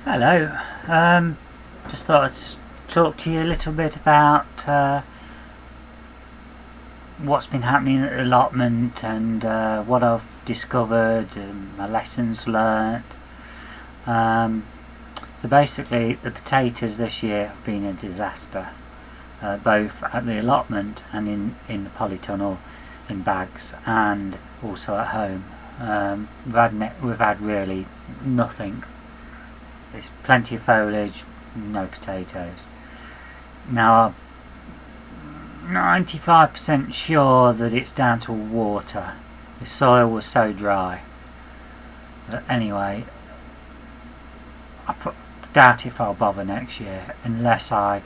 Hello. Just thought I'd talk to you a little bit about what's been happening at the allotment and what I've discovered and my lessons learnt. So basically, the potatoes this year have been a disaster, both at the allotment and in the polytunnel in bags, and also at home. We've had really nothing. There's plenty of foliage, no potatoes. Now, I'm 95% sure that it's down to water. The soil was so dry. But anyway, doubt if I'll bother next year unless I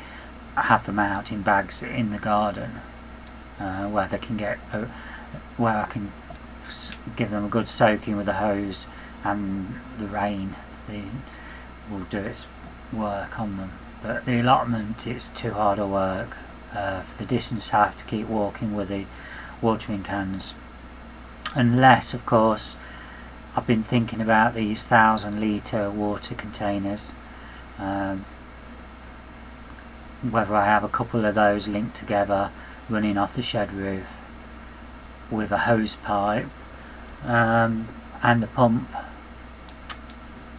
have them out in bags in the garden, where they can where I can give them a good soaking with the hose, and the rain will do its work on them. But the allotment, it's too hard a work. For the distance I have to keep walking with the watering cans, unless of course I've been thinking about these 1,000 litre water containers, whether I have a couple of those linked together running off the shed roof with a hose pipe, and a pump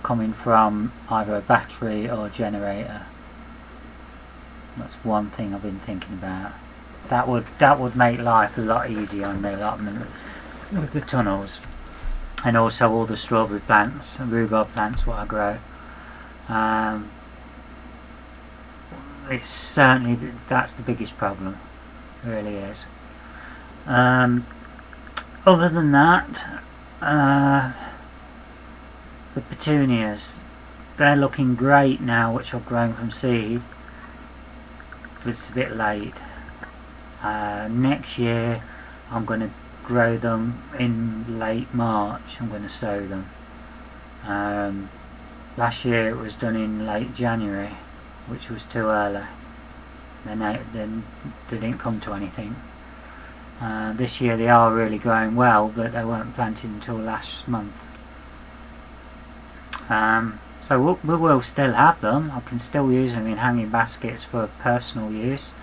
coming from either a battery or a generator. That's one thing I've been thinking about. That would make life a lot easier on the allotment with the tunnels, and also all the strawberry plants and rhubarb plants what I grow. It's certainly that's the biggest problem. It really is. Other than that, the petunias, they're looking great now, which I've grown from seed, but it's a bit late. Next year I'm going to grow them in late March. I'm going to sow them. Last year it was done in late January, which was too early. Then they didn't come to anything. This year they are really growing well, but they weren't planted until last month. So we will still have them. I can still use them in hanging baskets for personal use.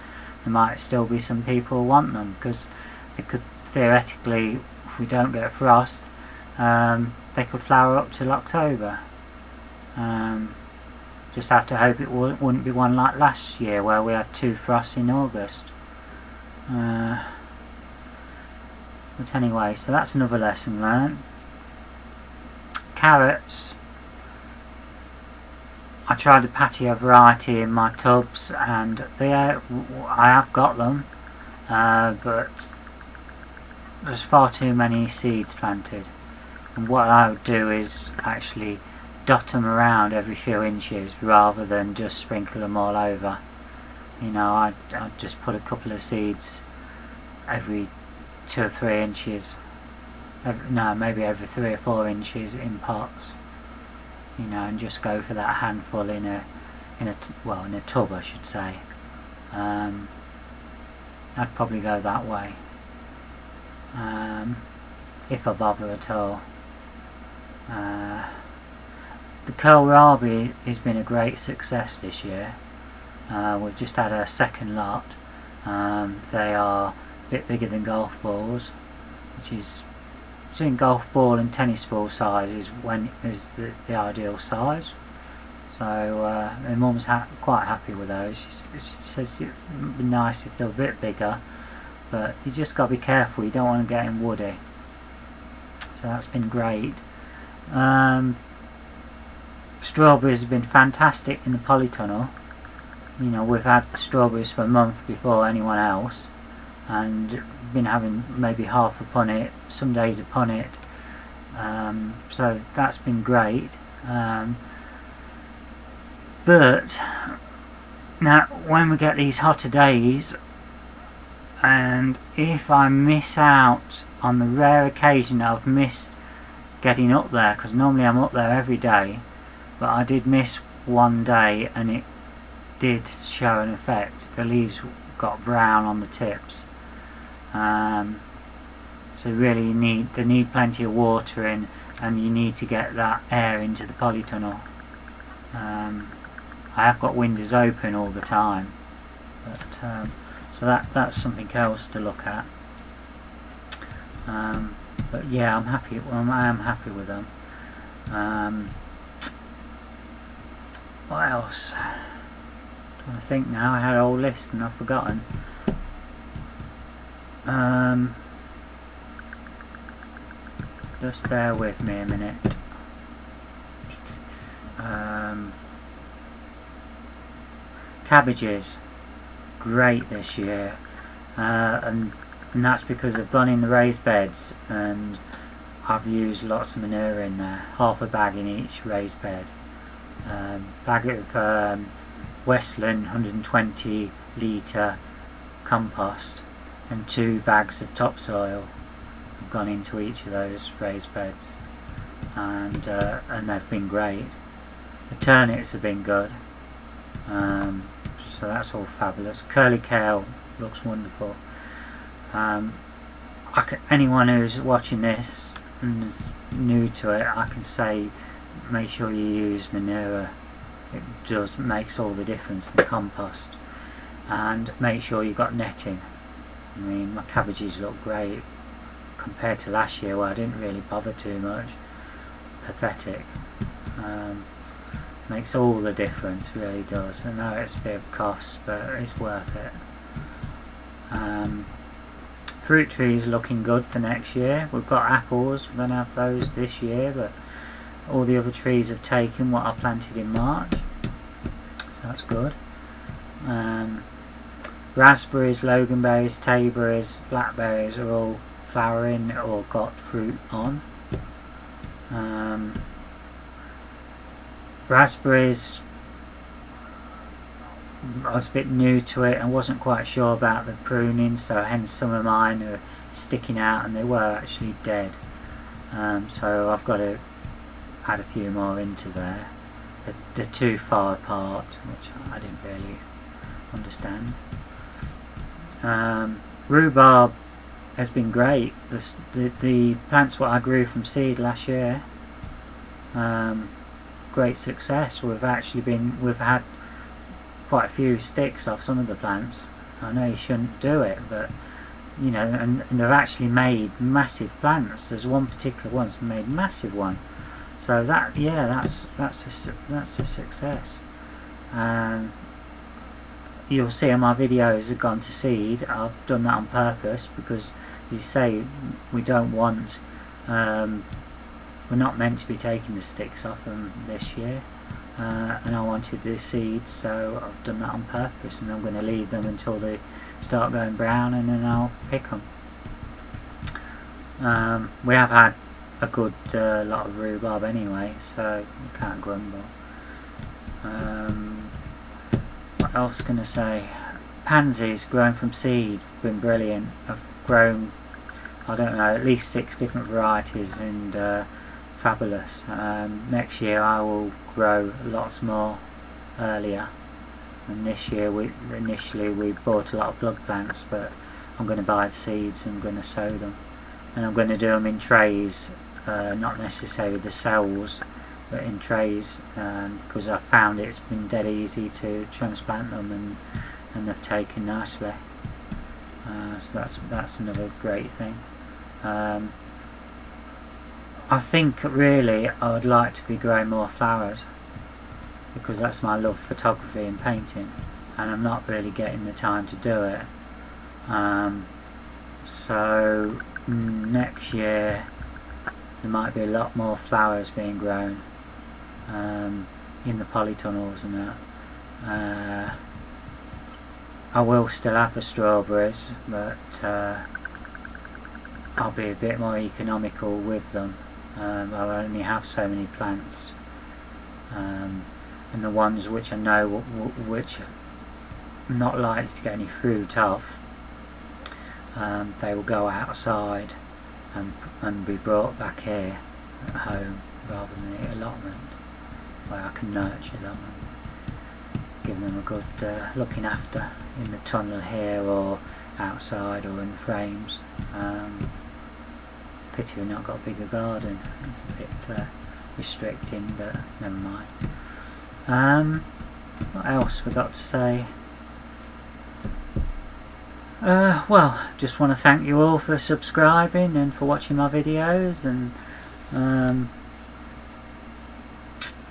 There might still be some people who want them, because they could theoretically, if we don't get a frost, they could flower up till October. Just have to hope it wouldn't be one like last year where we had 2 frosts in August. But anyway, so that's another lesson learned. Carrots. I tried the patio variety in my tubs, and I have got them, but there's far too many seeds planted. And what I would do is actually dot them around every few inches rather than just sprinkle them all over. You know, I'd just put a couple of seeds every 2 or 3 inches. Maybe every 3 or 4 inches in pots. You know, and just go for that handful in a tub, I should say. I'd probably go that way, if I bother at all. The kohlrabi has been a great success this year. We've just had a second lot. They are a bit bigger than golf balls, which is between golf ball and tennis ball size is the ideal size. So my mum's quite happy with those. She says it would be nice if they were a bit bigger, but you just got to be careful, you don't want to get them woody. So that's been great. Strawberries have been fantastic in the polytunnel. You know, we've had strawberries for a month before anyone else, and been having maybe half a punnet, some days a punnet. So that's been great. But now when we get these hotter days, and if I miss out on the rare occasion that I've missed getting up there, because normally I'm up there every day, but I did miss one day and it did show an effect. The leaves got brown on the tips. So really they need plenty of water in, and you need to get that air into the polytunnel. I have got windows open all the time, but so that's something else to look at. But yeah, I am happy with them. What else? I think now I had a whole list and I've forgotten. Just bear with me a minute. Cabbages, great this year, and that's because I've gone in the raised beds and I've used lots of manure in there, half a bag in each raised bed. Bag of Westland 120 litre compost and 2 bags of topsoil have gone into each of those raised beds, and they've been great. The turnips have been good, so that's all fabulous. Curly kale looks wonderful. Anyone who's watching this and is new to it, I can say make sure you use manure. It just makes all the difference, the compost. And make sure you've got netting. I mean, my cabbages look great compared to last year where I didn't really bother too much. Pathetic. Makes all the difference, really does. I know it's a bit of cost, but it's worth it. Fruit trees looking good for next year. We've got apples, we're going to have those this year, but all the other trees have taken what I planted in March, so that's good. Raspberries, loganberries, tayberries, blackberries are all flowering or got fruit on. Raspberries, I was a bit new to it and wasn't quite sure about the pruning, so hence some of mine are sticking out and they were actually dead. So I've got to add a few more into there. They're too far apart, which I didn't really understand. Rhubarb has been great. The plants what I grew from seed last year, great success. We've had quite a few sticks off some of the plants. I know you shouldn't do it, but you know, and they've actually made massive plants. There's one particular one's made a massive one. So that's a success. You'll see on my videos have gone to seed. I've done that on purpose because you say we don't want, we're not meant to be taking the sticks off them this year, and I wanted the seeds, so I've done that on purpose, and I'm going to leave them until they start going brown and then I'll pick them. We have had a good lot of rhubarb anyway, so you can't grumble. What else can I say? Pansies grown from seed, been brilliant. I've grown, I don't know, at least 6 different varieties, and fabulous. Next year I will grow lots more earlier, and this year initially we bought a lot of plug plants, but I'm going to buy the seeds and I'm going to sow them, and I'm going to do them in trays, not necessarily the cells, but in trays, because I've found it's been dead easy to transplant them, and they've taken nicely. So that's another great thing. I think really I would like to be growing more flowers, because that's my love for photography and painting, and I'm not really getting the time to do it. So next year there might be a lot more flowers being grown in the polytunnels and that. I will still have the strawberries, but I'll be a bit more economical with them. I'll only have so many plants, and the ones which I know which I'm not likely to get any fruit of, they will go outside and be brought back here at home, rather than the allotment where I can nurture them and give them a good looking after in the tunnel here or outside or in the frames. Pity we've not got a bigger garden. It's a bit restricting, but never mind. What else we got to say? Well, just want to thank you all for subscribing and for watching my videos, and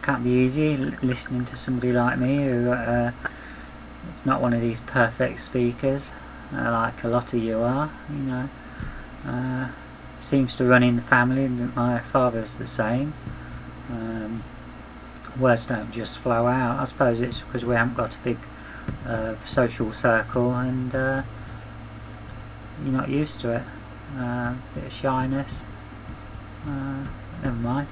can't be easy listening to somebody like me who it's not one of these perfect speakers like a lot of you are, you know. Seems to run in the family, and my father's the same. Words don't just flow out. I suppose it's because we haven't got a big social circle, and you're not used to it. Bit of shyness. Never mind.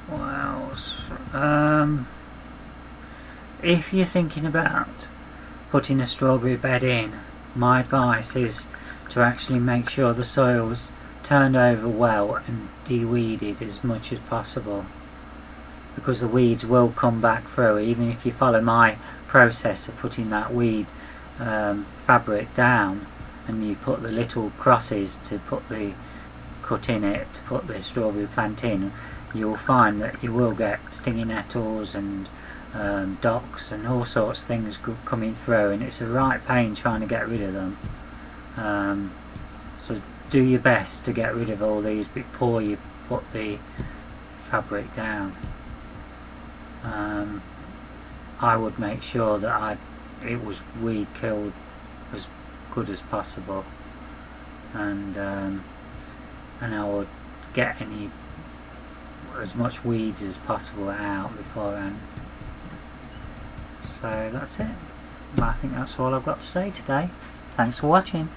What else? If you're thinking about putting a strawberry bed in, my advice is to actually make sure the soil's turned over well and de-weeded as much as possible, because the weeds will come back through. Even if you follow my process of putting that weed fabric down, and you put the little crosses to put the cut in it to put the strawberry plant in, you will find that you will get stinging nettles and docks and all sorts of things coming through, and it's a right pain trying to get rid of them. So do your best to get rid of all these before you put the fabric down. I would make sure that it was weed killed as good as possible, and I would get as much weeds as possible out beforehand. So that's it. I think that's all I've got to say today. Thanks for watching.